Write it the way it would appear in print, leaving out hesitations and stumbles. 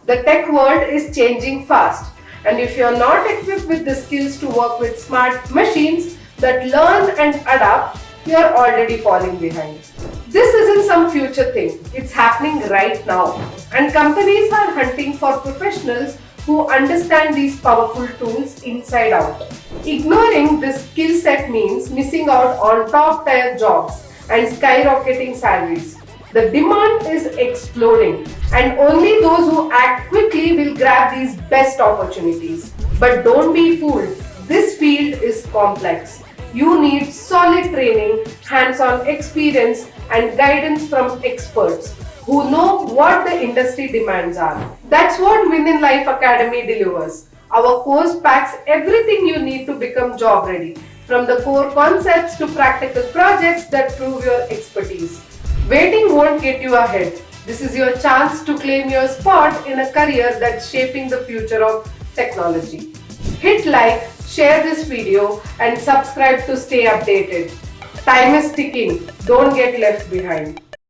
The tech world is changing fast, and if you're not equipped with the skills to work with smart machines that learn and adapt, you're already falling behind. This isn't some future thing, it's happening right now, and companies are hunting for professionals who understand these powerful tools inside out. Ignoring this skill set means missing out on top tier jobs and skyrocketing salaries. The demand is exploding, and only those who act quickly will grab these best opportunities. But don't be fooled, this field is complex. You need solid training, hands-on experience, and guidance from experts who know what the industry demands are. That's what Win in Life Academy delivers. Our course packs everything you need to become job ready, from the core concepts to practical projects that prove your expertise. Waiting won't get you ahead. This is your chance to claim your spot in a career that's shaping the future of technology. Hit like, share this video, and subscribe to stay updated. Time is ticking. Don't get left behind.